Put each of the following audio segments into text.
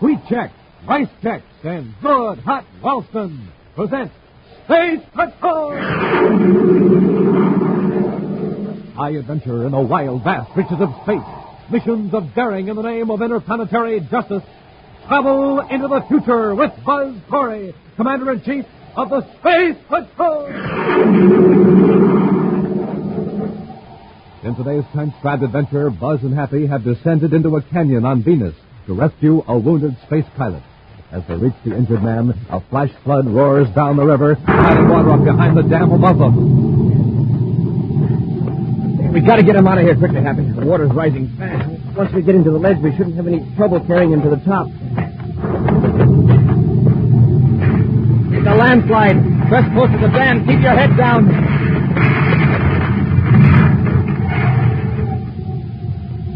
Wheat Chex, Rice Chex, and Good Hot Ralston present Space Patrol! High adventure in the wild, vast reaches of space. Missions of daring in the name of interplanetary justice. Travel into the future with Buzz Corry, Commander-In-Chief of the Space Patrol! In today's transcribed adventure, Buzz and Happy have descended into a canyon on Venus to rescue a wounded space pilot. As they reach the injured man, a flash flood roars down the river, piling water up behind the dam above them. We got to get him out of here quickly, Happy. The water's rising fast. Once we get into the ledge, we shouldn't have any trouble carrying him to the top. It's a landslide. Press close to the dam. Keep your head down.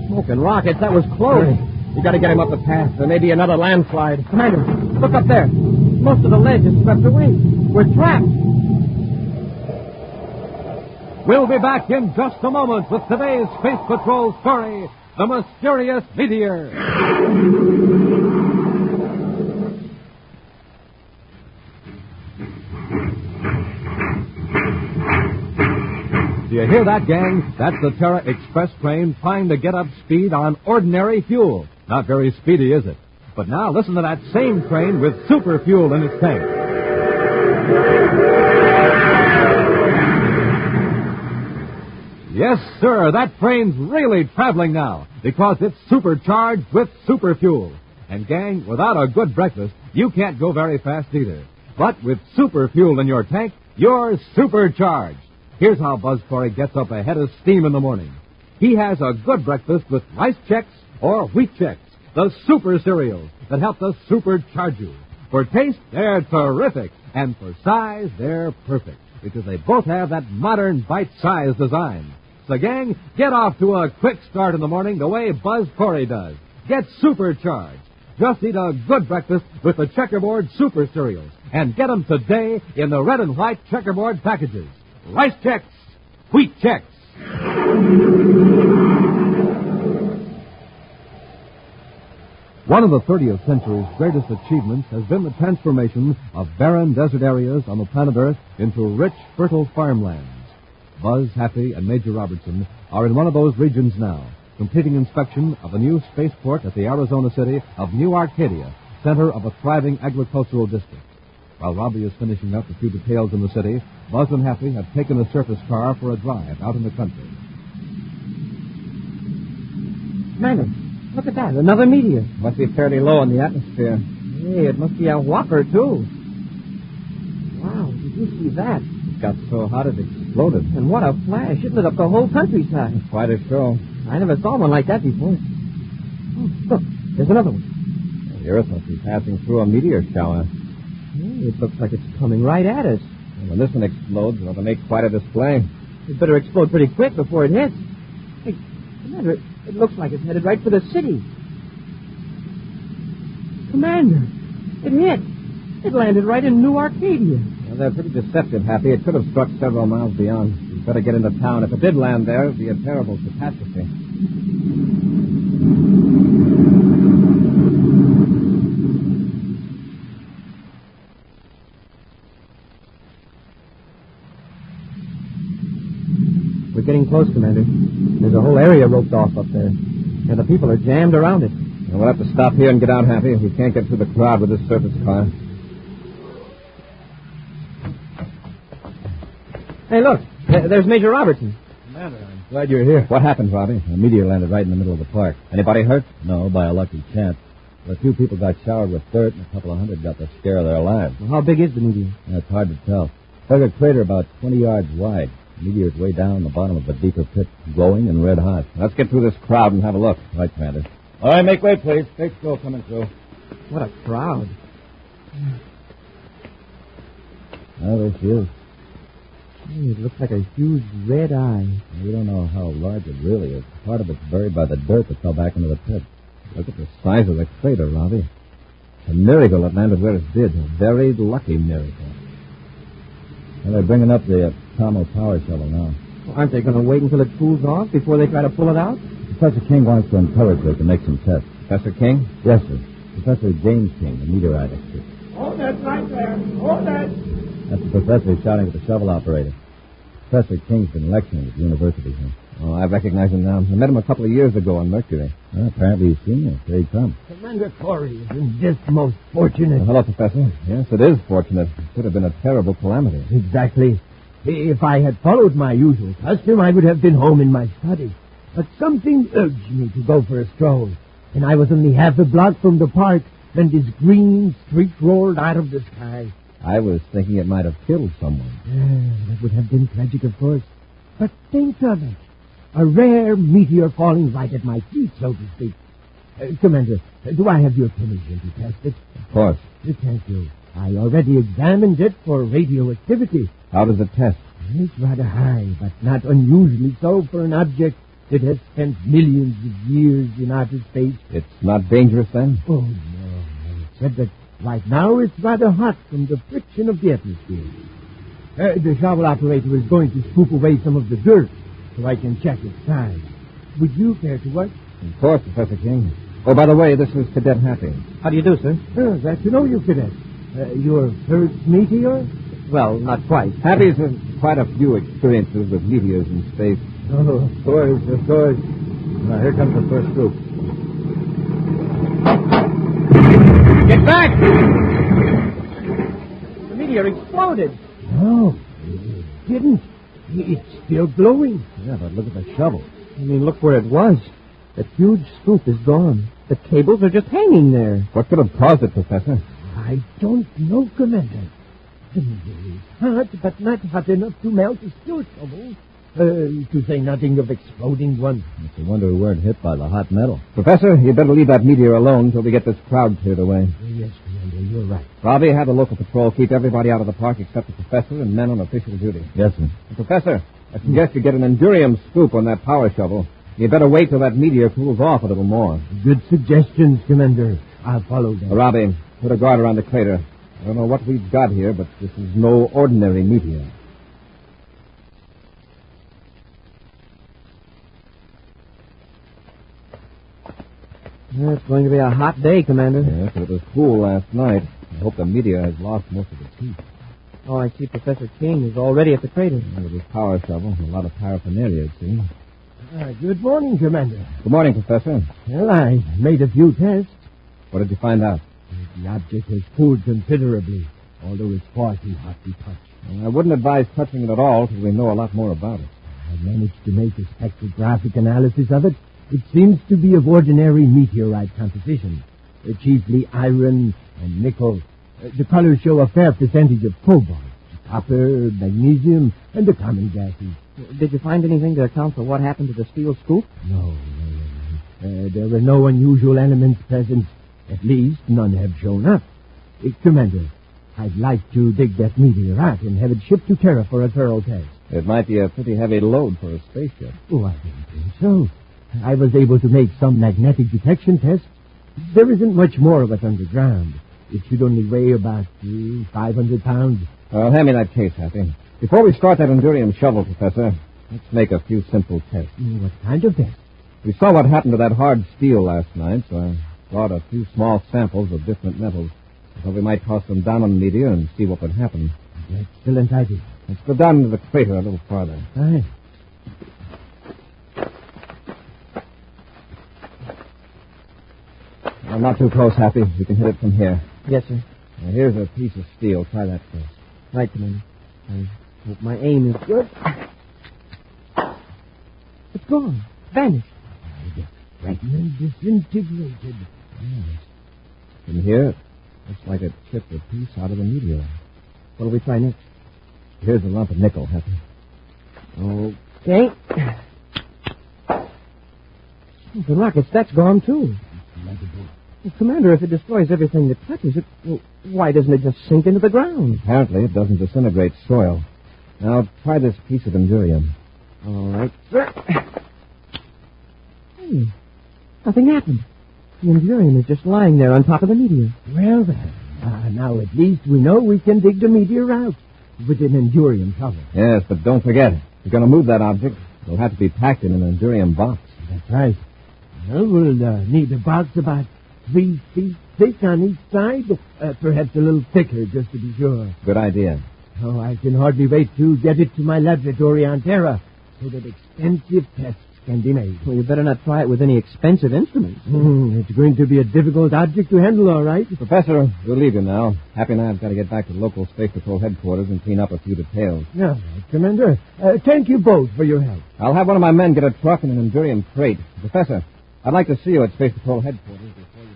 Smoke and rockets. That was close. You got to get him up the path. There may be another landslide. Commander, look up there. Most of the ledge is swept away. We're trapped. We'll be back in just a moment with today's Space Patrol story, The Mysterious Meteor. Do you hear that, gang? That's the Terra Express train trying to get up speed on ordinary fuel. Not very speedy, is it? But now listen to that same train with super fuel in its tank. Yes, sir, that train's really traveling now because it's supercharged with super fuel. And, gang, without a good breakfast, you can't go very fast either. But with super fuel in your tank, you're supercharged. Here's how Buzz Corry gets up a head of steam in the morning. He has a good breakfast with Rice Chex or Wheat Chex, the super cereals that help to supercharge you. For taste, they're terrific. And for size, they're perfect because they both have that modern bite-sized design. So, gang, get off to a quick start in the morning the way Buzz Corry does. Get supercharged. Just eat a good breakfast with the Checkerboard Super Cereals. And get them today in the red and white Checkerboard packages. Rice Chex, Wheat Chex. One of the 30th century's greatest achievements has been the transformation of barren desert areas on the planet Earth into rich, fertile farmlands. Buzz, Happy, and Major Robertson are in one of those regions now, completing inspection of the new spaceport at the Arizona city of New Arcadia, center of a thriving agricultural district. While Robbie is finishing up a few details in the city, Buzz and Happy have taken a surface car for a drive out in the country. Commander, look at that. Another meteor. Must be fairly low in the atmosphere. Hey, it must be a whopper, too. Wow, did you see that? It got so hot it exploded. And what a flash. It lit up the whole countryside. Quite a show. I never saw one like that before. Oh, look, there's another one. The Earth must be passing through a meteor shower. Hey, it looks like it's coming right at us. And when this one explodes, it'll make quite a display. It better explode pretty quick before it hits. Hey, Commander, it looks like it's headed right for the city. Commander, it hit. It landed right in New Arcadia. Well, they're pretty deceptive, Happy. It could have struck several miles beyond. You'd better get into town. If it did land there, it would be a terrible catastrophe. We're getting close, Commander. There's a whole area roped off up there. And the people are jammed around it. And we'll have to stop here and get out, Happy. We can't get through the crowd with this surface car. Hey, look. There's Major Robertson. Commander, I'm glad you're here. What happened, Robbie? A meteor landed right in the middle of the park. Anybody hurt? No, by a lucky chance. A few people got showered with dirt, and a couple of hundred got the scare of their lives. Well, how big is the meteor? It's hard to tell. There's a crater about 20 yards wide. The meteor's way down the bottom of a deeper pit, glowing and red hot. Let's get through this crowd and have a look. Right, Commander. All right, make way, please. Stage still coming through. What a crowd. Oh, there she is. Hey, it looks like a huge red eye. We don't know how large it really is. Part of it's buried by the dirt that fell back into the pit. Look at the size of the crater, Robbie. A miracle it landed where it did. A very lucky miracle. Well, they're bringing up the Tomo power shovel now. Well, aren't they going to wait until it cools off before they try to pull it out? Professor King wants to encourage us to make some tests. Professor King? Yes, sir. Professor James King, the meteorite expert. Hold that right there. Hold that. That's the professor shouting at the shovel operator. Professor King's been lecturing at the university here. Oh, I recognize him now. I met him a couple of years ago on Mercury. Well, apparently he's seen you. Here he comes. Commander Corry is in this most fortunate. Hello, Professor. Yes, it is fortunate. It could have been a terrible calamity. Exactly. If I had followed my usual custom, I would have been home in my study. But something urged me to go for a stroll. And I was only half a block from the park when this green streak rolled out of the sky. I was thinking it might have killed someone. That would have been tragic, of course. But think of it. A rare meteor falling right at my feet, so to speak. Commander, do I have your permission to test it? Of course. Thank you. I already examined it for radioactivity. How does it test? It's rather high, but not unusually so for an object that has spent millions of years in outer space. It's not dangerous then? Oh, no. Except that right now it's rather hot from the friction of the atmosphere. The shovel operator is going to scoop away some of the dirt so I can check its size. Would you care to watch? Of course, Professor King. Oh, by the way, this is Cadet Happy. How do you do, sir? Glad to know you, Cadet. Your first meteor? Well, not quite. Happy's had quite a few experiences with meteors in space. Oh, of course. Now, here comes the first group. Get back! The meteor exploded. No, it didn't. It's still glowing. Yeah, but look at the shovel. I mean, look where it was. That huge scoop is gone. The cables are just hanging there. What could have caused it, Professor? I don't know, Commander. The meteor is hot, but not hot enough to melt a steel shovel. To say nothing of exploding one. It's a wonder we weren't hit by the hot metal. Professor, you'd better leave that meteor alone until we get this crowd cleared away. Yes, Commander, you're right. Robbie, have the local patrol keep everybody out of the park except the professor and men on official duty. Yes, sir. Professor, I suggest you get an Endurium scoop on that power shovel. You'd better wait till that meteor cools off a little more. Good suggestions, Commander. I'll follow them. Robbie, put a guard around the crater. I don't know what we've got here, but this is no ordinary meteor. It's going to be a hot day, Commander. Yes, but it was cool last night. I hope the meteor has lost most of its heat. Oh, I see Professor King is already at the crater. With his power shovel and a lot of paraphernalia, it seems. Good morning, Commander. Good morning, Professor. Well, I made a few tests. What did you find out? The object has cooled considerably, although it's far too hot to touch. Well, I wouldn't advise touching it at all until we know a lot more about it. I managed to make a spectrographic analysis of it. It seems to be of ordinary meteorite composition, chiefly iron and nickel. The colors show a fair percentage of cobalt, copper, magnesium, and the common gases. Did you find anything to account for what happened to the steel scoop? No. There were no unusual elements present. At least none have shown up. Commander, I'd like to dig that meteor out and have it shipped to Terra for a thorough test. It might be a pretty heavy load for a spaceship. Oh, I don't think so. I was able to make some magnetic detection tests. There isn't much more of it underground. It should only weigh about 500 pounds. Well, hand me that case, Happy. Before we start that Endurium shovel, Professor, let's make a few simple tests. What kind of tests? We saw what happened to that hard steel last night, so I brought a few small samples of different metals. I thought we might toss them down on the meteor and see what would happen. Excellent idea. Let's go down into the crater a little farther. Aye. Well, not too close, Happy. We can hit it from here. Yes, sir. Now, here's a piece of steel. Try that first. Right, Commander. I hope my aim is good. It's gone. Vanished. Fragment disintegrated. Yes. From here, it looks like it chipped a piece out of the meteor. What'll we try next? Here's a lump of nickel, Happy. Okay. The rockets, that's gone, too. Well, Commander, if it destroys everything that touches it, why doesn't it just sink into the ground? Apparently, it doesn't disintegrate soil. Now, try this piece of Endurium. All right, sir. Hey, nothing happened. The Endurium is just lying there on top of the meteor. Well, then, now at least we know we can dig the meteor out with an Endurium shovel. Yes, but don't forget, if you're going to move that object, it'll have to be packed in an Endurium box. That's right. Well, we'll need a box about 3 feet thick on each side. Perhaps a little thicker, just to be sure. Good idea. Oh, I can hardly wait to get it to my laboratory on Terra so that extensive tests can be made. Well, you better not try it with any expensive instruments. It's going to be a difficult object to handle, all right. Professor, we'll leave you now. Happy and I have got to get back to local Space Patrol headquarters and clean up a few details. No, Commander. Thank you both for your help. I'll have one of my men get a truck and an Endurium crate. Professor, I'd like to see you at Space Patrol headquarters before you go.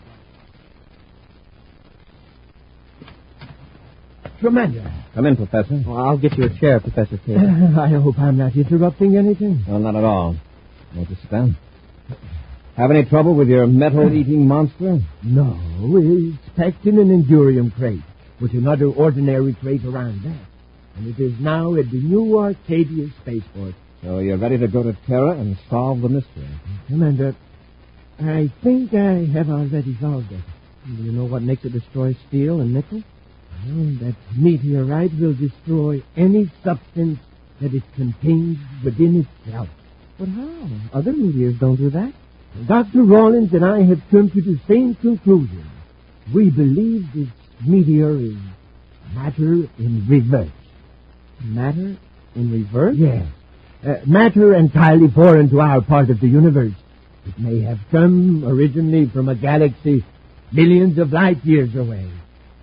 Commander. Come in, Professor. Well, I'll get you a chair, Professor K. I hope I'm not interrupting anything. Well, not at all. Won't you sit down? Have any trouble with your metal-eating monster? No, it's packed in an Endurium crate with another ordinary crate around that. And it is now at the new Arcadia spaceport. So you're ready to go to Terra and solve the mystery? Commander, I think I have already solved it. Do you know what makes it destroy steel and nickel? Well, that meteorite will destroy any substance that it contains within itself. But how? Other meteors don't do that. Dr. Rawlins and I have come to the same conclusion. We believe this meteor is matter in reverse. Matter in reverse? Yes. Matter entirely foreign to our part of the universe. It may have come originally from a galaxy millions of light years away,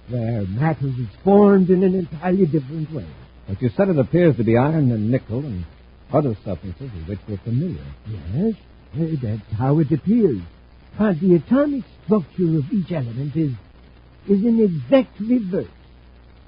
where matter is formed in an entirely different way. But you said it appears to be iron and nickel and other substances with which we're familiar. Yes, that's how it appears. But the atomic structure of each element is in exact reverse.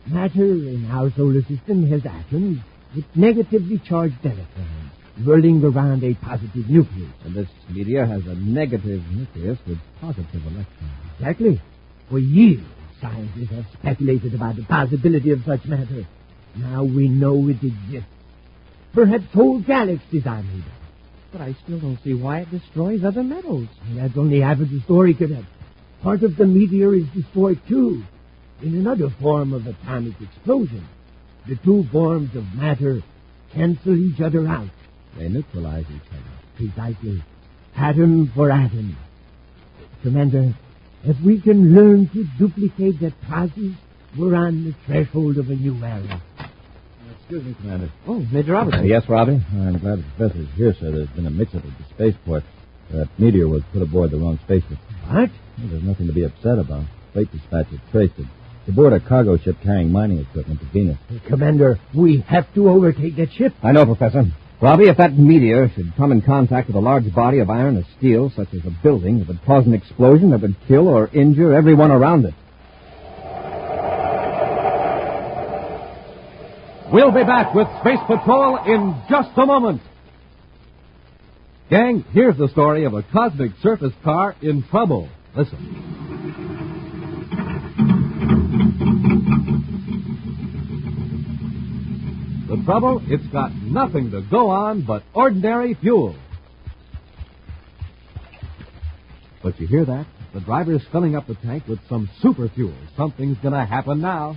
Matter in our solar system has atoms with negatively charged electrons whirling around a positive nucleus. And this meteor has a negative nucleus with positive electrons. Exactly. For years, scientists have speculated about the possibility of such matter. Now we know it exists. Perhaps whole galaxies are made of. But I still don't see why it destroys other metals. That's only half of the story, Cadet. Part of the meteor is destroyed, too, in another form of atomic explosion. The two forms of matter cancel each other out. They neutralize each other. Precisely. Atom for atom. Commander, if we can learn to duplicate that process, we're on the threshold of a new era. Excuse me, Commander. Oh, Major Robertson. Yes, Robbie? I'm glad the professor's here, sir. There's been a mix-up at the spaceport. That meteor was put aboard the wrong spaceship. What? Well, there's nothing to be upset about. Freight dispatch has traced it. It's aboard a cargo ship carrying mining equipment to Venus. Commander, we have to overtake that ship. I know, Professor. Robbie, if that meteor should come in contact with a large body of iron or steel, such as a building, it would cause an explosion that would kill or injure everyone around it. We'll be back with Space Patrol in just a moment. Gang, here's the story of a cosmic surface car in trouble. Listen. The trouble, it's got nothing to go on but ordinary fuel. But you hear that? The driver's filling up the tank with some super fuel. Something's going to happen now.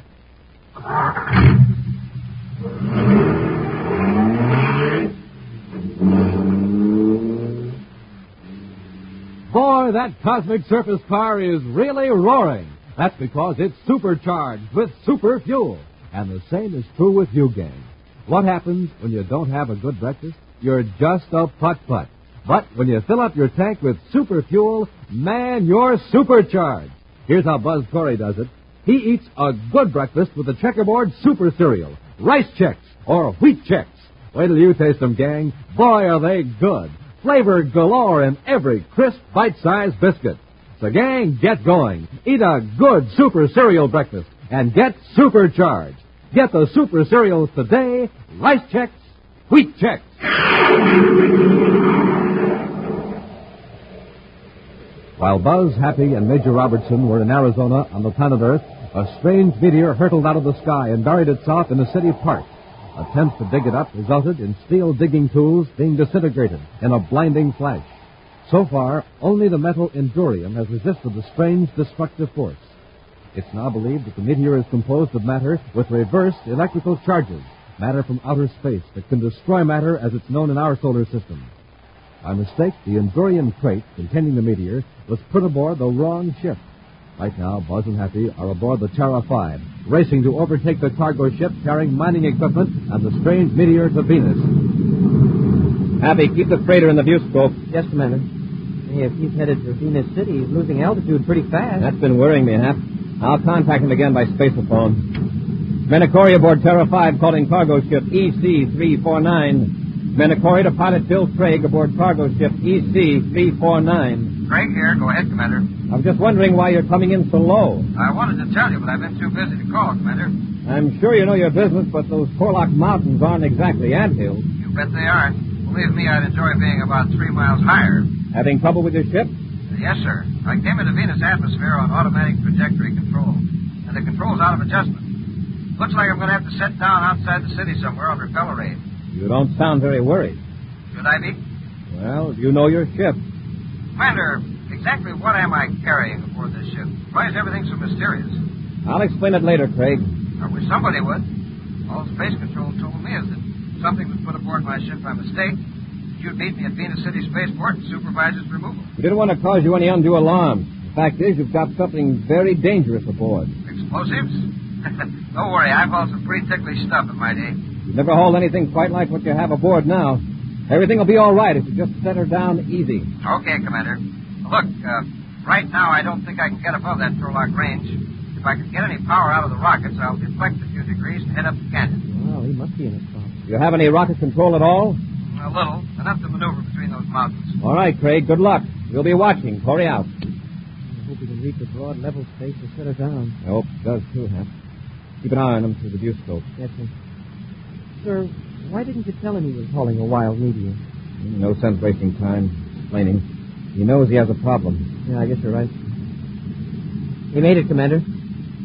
Boy, that cosmic surface car is really roaring. That's because it's supercharged with super fuel. And the same is true with you, gang. What happens when you don't have a good breakfast? You're just a putt-putt. But when you fill up your tank with super fuel, man, you're supercharged. Here's how Buzz Corry does it. He eats a good breakfast with the checkerboard super cereal, Rice Chex, or Wheat Chex. Wait till you taste them, gang. Boy, are they good. Flavor galore in every crisp, bite-sized biscuit. So, gang, get going. Eat a good super cereal breakfast and get supercharged. Get the super cereals today, Rice Chex, Wheat Chex. While Buzz, Happy, and Major Robertson were in Arizona on the planet Earth, a strange meteor hurtled out of the sky and buried itself in a city park. Attempts to dig it up resulted in steel digging tools being disintegrated in a blinding flash. So far, only the metal Endurium has resisted the strange destructive force. It's now believed that the meteor is composed of matter with reversed electrical charges, matter from outer space that can destroy matter as it's known in our solar system. By mistake, the Endurium crate containing the meteor was put aboard the wrong ship. Right now, Buzz and Happy are aboard the Terra 5, racing to overtake the cargo ship carrying mining equipment and the strange meteor to Venus. Happy, keep the freighter in the viewscope. Yes, Commander. Hey, if he's headed for Venus City, he's losing altitude pretty fast. That's been worrying me, Hap. I'll contact him again by spaceophone. Commander Corry aboard Terra 5 calling cargo ship EC-349. Commander Corry to pilot Bill Craig aboard cargo ship EC-349. Craig here. Go ahead, Commander. I was just wondering why you're coming in so low. I wanted to tell you, but I've been too busy to call, Commander. I'm sure you know your business, but those Porlock Mountains aren't exactly anthills. You bet they aren't. Believe me, I'd enjoy being about 3 miles higher. Having trouble with your ship? Yes, sir. I came into Venus atmosphere on automatic trajectory control, and the control's out of adjustment. Looks like I'm going to have to set down outside the city somewhere under repellor aid. You don't sound very worried. Should I be? Well, you know your ship. Commander, exactly what am I carrying aboard this ship? Why is everything so mysterious? I'll explain it later, Craig. I wish somebody would. All Space Control told me is that something was put aboard my ship by mistake. You'd meet me at Venus City Spaceport and supervise its removal. We didn't want to cause you any undue alarm. The fact is, you've got something very dangerous aboard. Explosives? Don't worry, I've hauled some pretty ticklish stuff in my day. You've never hauled anything quite like what you have aboard now. Everything will be all right if you just set her down easy. Okay, Commander. Look, right now I don't think I can get above that Porlock range. If I can get any power out of the rockets, I'll deflect a few degrees and head up the canyon. Well, he must be in a spot. Do you have any rocket control at all? A little. Enough to maneuver between those mountains. All right, Craig. Good luck. We'll be watching. Corry out. I hope he can reach a broad level space to set her down. I hope it does, too, Hap. Keep an eye on him through the viewscope. Yes, sir. Sir, why didn't you tell him he was hauling a wild meteor? No sense wasting time explaining. He knows he has a problem. Yeah, I guess you're right. He made it, Commander.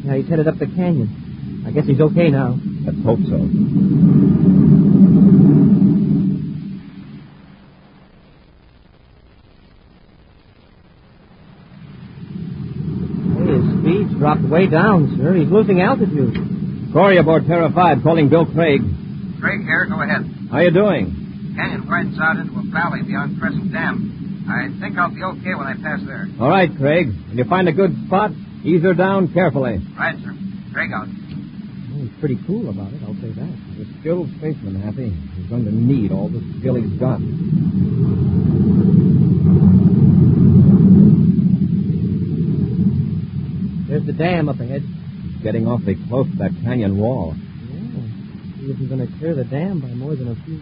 Yeah, he's headed up the canyon. I guess he's okay now. Let's hope so. Hey, his speed's dropped way down, sir. He's losing altitude. Corry aboard Terra 5 calling Bill Craig. Craig here, go ahead. How you doing? Canyon widens out into a valley beyond Crescent Dam. I think I'll be okay when I pass there. All right, Craig. When you find a good spot, ease her down carefully. Right, sir. Craig out. Well, he's pretty cool about it, I'll say that. He's a skilled spaceman, Happy. He's going to need all the skill he's got. There's the dam up ahead. He's getting awfully close to that canyon wall. Yeah. He isn't going to clear the dam by more than a few...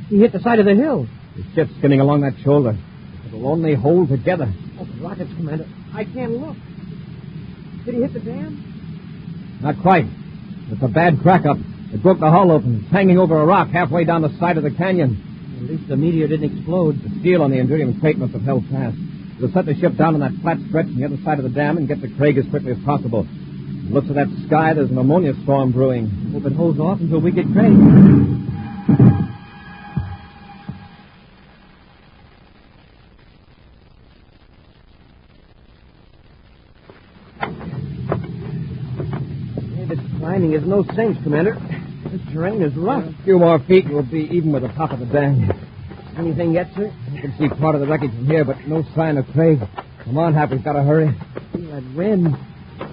He hit the side of the hill. The ship's skimming along that shoulder. It'll only hold together. Oh, rockets, Commander. I can't look. Did he hit the dam? Not quite. It's a bad crack up. It broke the hull open. It's hanging over a rock halfway down the side of the canyon. At least the meteor didn't explode. The steel on the Endurium crate must have held fast. We'll set the ship down on that flat stretch on the other side of the dam and get to Craig as quickly as possible. Looks at that sky, there's an ammonia storm brewing. Hope it holds off until we get Craig. Hey, this climbing is no cinch, Commander. This terrain is rough. A few more feet and we'll be even with the top of the dam. Anything yet, sir? You can see part of the wreckage from here, but no sign of Craig. Come on, Hap, we've got to hurry. See that wind.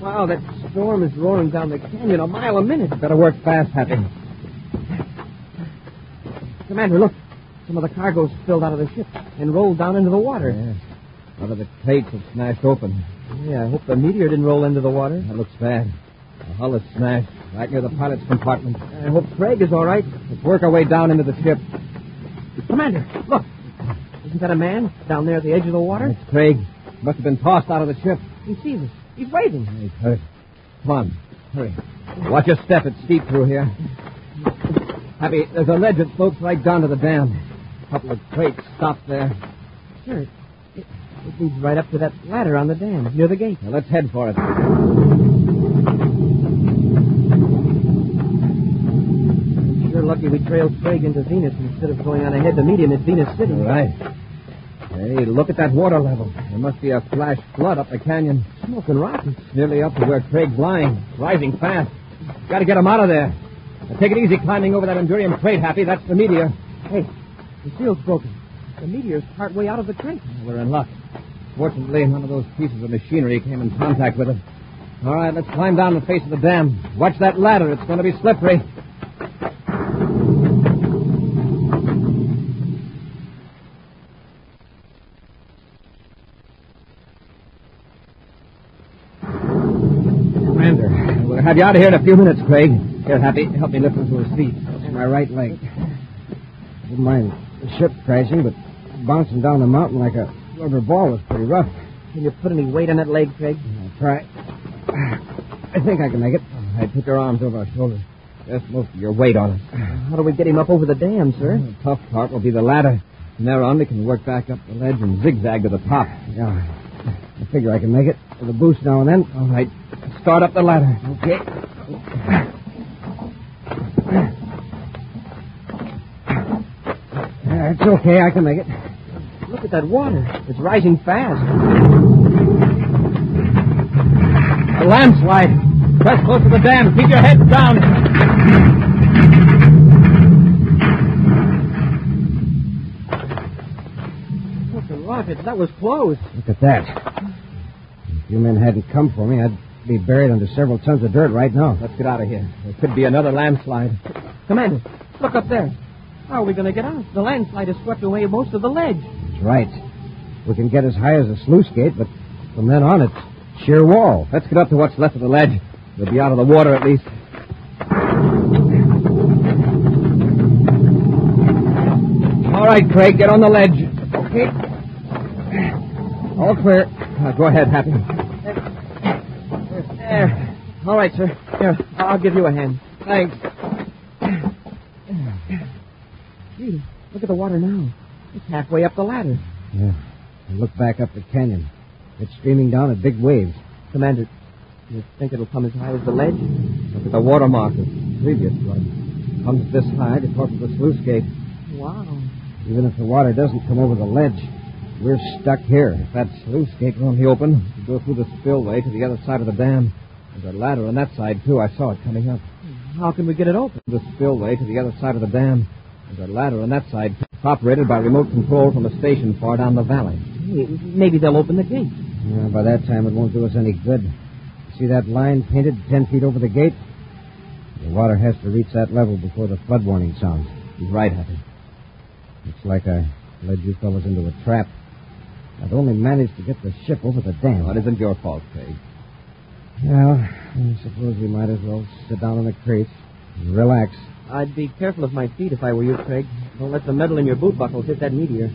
Wow, that storm is roaring down the canyon a mile a minute. Better work fast, Happy. Commander, look. Some of the cargo's spilled out of the ship and rolled down into the water. Yeah. One of the crates have smashed open. Yeah, I hope the meteor didn't roll into the water. That looks bad. The hull is smashed right near the pilot's compartment. I hope Craig is all right. Let's work our way down into the ship. Commander, look. Isn't that a man down there at the edge of the water? It's Craig. Must have been tossed out of the ship. He sees us. He's waving. He's hurt. Come on, hurry. Watch your step. It's steep through here. Happy, there's a ledge that slopes right down to the dam. A couple of crates stopped there. Sure. It leads right up to that ladder on the dam, near the gate. Now, let's head for it. Sure lucky we trailed Craig into Venus instead of going on ahead to meet him at Venus City. All right. Hey, look at that water level. There must be a flash flood up the canyon. Smoking rockets. Nearly up to where Craig's lying. Rising fast. Got to get him out of there. Now, take it easy climbing over that Endurium crate, Happy. That's the meteor. Hey, The seal's broken. The meteor's partway out of the crate. We're in luck. Fortunately, none of those pieces of machinery came in contact with it. All right, let's climb down the face of the dam. Watch that ladder. It's going to be slippery. Commander, we'll have you out of here in a few minutes, Craig. Here, Happy, help me lift him to his feet. That's my right leg. Didn't mind the ship crashing, but bouncing down the mountain like a rubber ball was pretty rough. Can you put any weight on that leg, Craig? I'll try. I think I can make it. All right, put your arms over our shoulders. Rest most of your weight on it. How do we get him up over the dam, sir? The tough part will be the ladder. From there on, we can work back up the ledge and zigzag to the top. Yeah. I figure I can make it with a boost now and then. All right, start up the ladder. Okay. It's okay. I can make it. Look at that water. It's rising fast. A landslide. Press close to the dam. Keep your heads down. Look, the rocket. That was close. Look at that. If you men hadn't come for me, I'd be buried under several tons of dirt right now. Let's get out of here. There could be another landslide. Commander, look up there. How are we going to get out? The landslide has swept away most of the ledge. That's right. We can get as high as a sluice gate, but from then on, it's sheer wall. Let's get up to what's left of the ledge. We'll be out of the water at least. All right, Craig, get on the ledge. Okay. All clear. Go ahead, Happy. There. All right, sir. Here, I'll give you a hand. Thanks. Gee, look at the water now. It's halfway up the ladder. Yeah. And look back up the canyon. It's streaming down at big waves. Commander, you think it'll come as high as the ledge? Look at the watermark of previous flood. Comes this high because of the sluice gate. Wow. Even if the water doesn't come over the ledge, we're stuck here. If that sluice gate were only open, we could go through the spillway to the other side of the dam. There's a ladder on that side, too. I saw it coming up. How can we get it open? The spillway to the other side of the dam. There's a ladder on that side, operated by remote control from a station far down the valley. Hey, maybe they'll open the gate. Yeah, by that time, it won't do us any good. See that line painted 10 feet over the gate? The water has to reach that level before the flood warning sounds. He's right, Happy. Looks like I led you fellas into a trap. I'd only managed to get the ship over the dam. Well, it isn't your fault, Craig. Well, I suppose we might as well sit down in the crate and relax. I'd be careful of my feet if I were you, Craig. Don't let the metal in your boot buckles hit that meteor.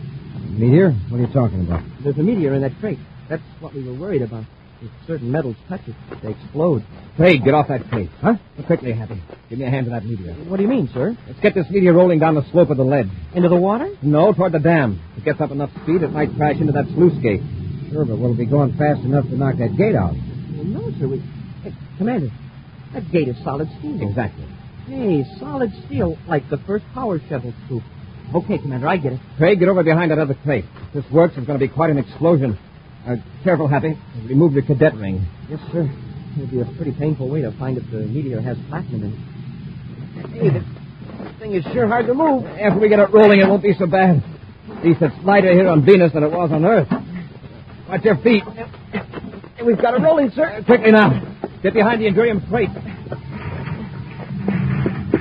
Meteor? What are you talking about? There's a meteor in that crate. That's what we were worried about. If certain metals touch it, they explode. Craig, get off that crate. Huh? Quickly, Happy. Give me a hand to that meteor. What do you mean, sir? Let's get this meteor rolling down the slope of the ledge. Into the water? No, toward the dam. If it gets up enough speed, it might crash into that sluice gate. Sure, but will it be going fast enough to knock that gate out? Well, no, sir. Hey, Commander, that gate is solid steel. Exactly. Hey, solid steel, like the first power shovel scoop. Okay, Commander, I get it. Craig, get over behind that other crate. If this works, it's going to be quite an explosion. Careful, Happy. Remove your cadet ring. Yes, sir. It'll be a pretty painful way to find if the meteor has platinum in it. Hey, this thing is sure hard to move. After we get it rolling, it won't be so bad. At least it's lighter here on Venus than it was on Earth. Watch your feet. We've got it rolling, sir. Quickly now. Get behind the Endurium crate.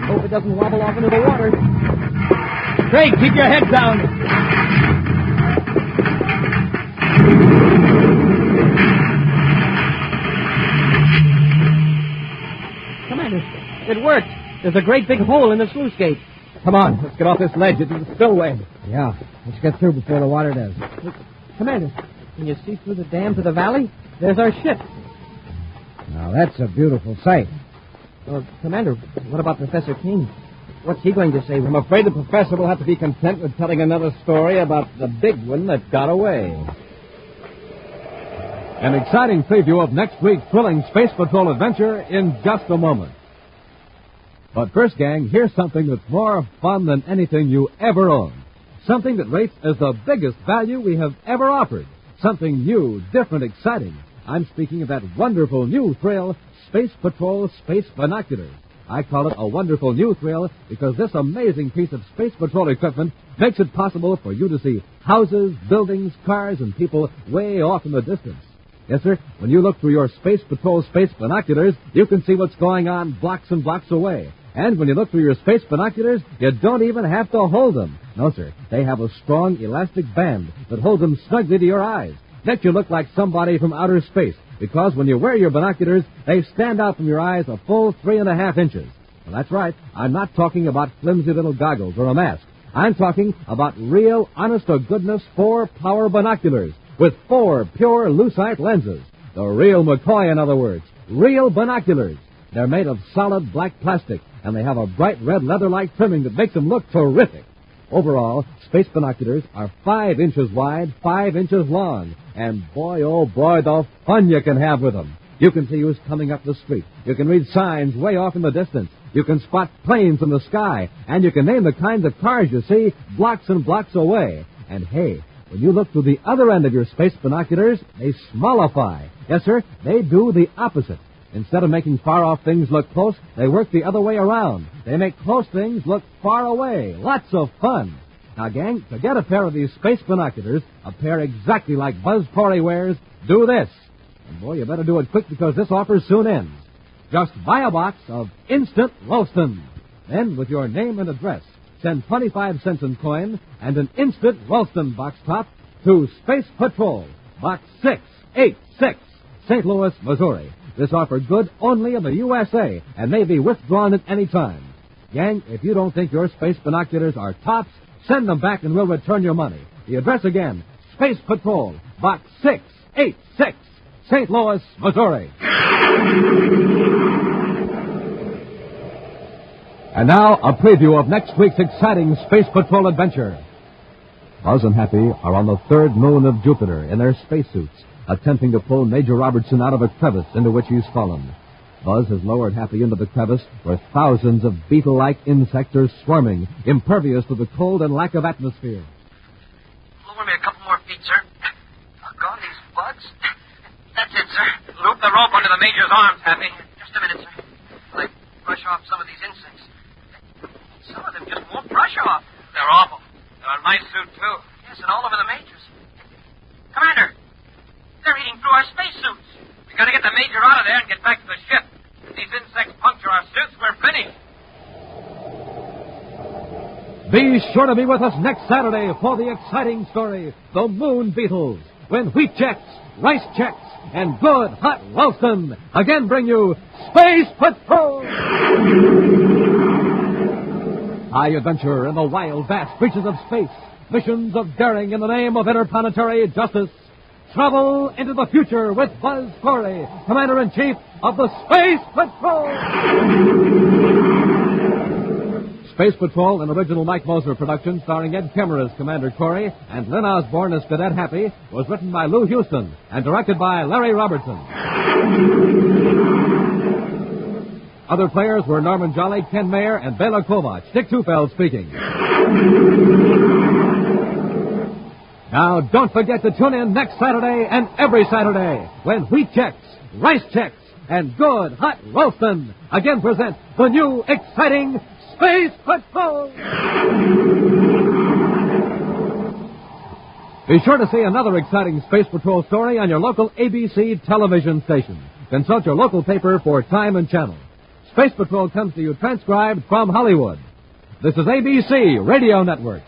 Hope it doesn't wobble off into the water. Craig, keep your head down. Commander, it worked. There's a great big hole in the sluice gate. Come on, let's get off this ledge into the spillway. Yeah, let's get through before the water does. Commander, can you see through the dam to the valley? There's our ship. Now, that's a beautiful sight. Commander, what about Professor King? What's he going to say? I'm afraid the professor will have to be content with telling another story about the big one that got away. An exciting preview of next week's thrilling Space Patrol adventure in just a moment. But first, gang, here's something that's more fun than anything you ever owned. Something that rates as the biggest value we have ever offered. Something new, different, exciting. I'm speaking of that wonderful new thrill, Space Patrol Space Binoculars. I call it a wonderful new thrill because this amazing piece of Space Patrol equipment makes it possible for you to see houses, buildings, cars, and people way off in the distance. Yes, sir, when you look through your Space Patrol space binoculars, you can see what's going on blocks and blocks away. And when you look through your space binoculars, you don't even have to hold them. No, sir, they have a strong elastic band that holds them snugly to your eyes. Makes you look like somebody from outer space, because when you wear your binoculars, they stand out from your eyes a full 3.5 inches. Well, that's right. I'm not talking about flimsy little goggles or a mask. I'm talking about real, honest-to-goodness 4-power binoculars with 4 pure lucite lenses. The real McCoy, in other words. Real binoculars. They're made of solid black plastic, and they have a bright red leather-like trimming that makes them look terrific. Overall, space binoculars are 5 inches wide, 5 inches long. And boy, oh boy, the fun you can have with them. You can see who's coming up the street. You can read signs way off in the distance. You can spot planes in the sky. And you can name the kinds of cars you see blocks and blocks away. And hey, when you look through the other end of your space binoculars, they smallify. Yes, sir, they do the opposite. Instead of making far-off things look close, they work the other way around. They make close things look far away. Lots of fun. Now, gang, to get a pair of these space binoculars, a pair exactly like Buzz Corry wears, do this. And, boy, you better do it quick because this offer soon ends. Just buy a box of Instant Ralston. Then, with your name and address, send 25 cents in coin and an Instant Ralston box top to Space Patrol, Box 686, St. Louis, Missouri. This offer good only in the USA and may be withdrawn at any time. Gang, if you don't think your space binoculars are tops, send them back and we'll return your money. The address again, Space Patrol, Box 686, St. Louis, Missouri. And now, a preview of next week's exciting Space Patrol adventure. Buzz and Happy are on the 3rd moon of Jupiter in their spacesuits, attempting to pull Major Robertson out of a crevice into which he's fallen. Buzz has lowered Happy into the crevice where thousands of beetle-like insects are swarming, impervious to the cold and lack of atmosphere. Lower me a couple more feet, sir. Doggone these bugs. That's it, sir. Loop the rope under the Major's arms, Happy. Just a minute, sir. While I brush off some of these insects. Some of them just won't brush off. They're awful. They're on my suit, too. Yes, and all over the Major's. Commander! They're eating through our spacesuits. We gotta get the Major out of there and get back to the ship. If these insects puncture our suits, we're finished. Be sure to be with us next Saturday for the exciting story, The Moon Beetles, when wheat checks, rice checks, and good hot Ralston again bring you Space Patrol! High adventure in the wild, vast reaches of space. Missions of daring in the name of interplanetary justice. Travel into the future with Buzz Corry, Commander-In-Chief of the Space Patrol! Space Patrol, an original Mike Moser production starring Ed Kemmer as Commander Corry and Lynn Osborne as Cadet Happy, was written by Lou Houston and directed by Larry Robertson. Other players were Norman Jolly, Ken Mayer, and Bela Kovach. Dick Tufeld speaking. Now, don't forget to tune in next Saturday and every Saturday when wheat checks, rice checks, and good hot Ralston again present the new exciting Space Patrol! Be sure to see another exciting Space Patrol story on your local ABC television station. Consult your local paper for time and channel. Space Patrol comes to you transcribed from Hollywood. This is ABC Radio Network.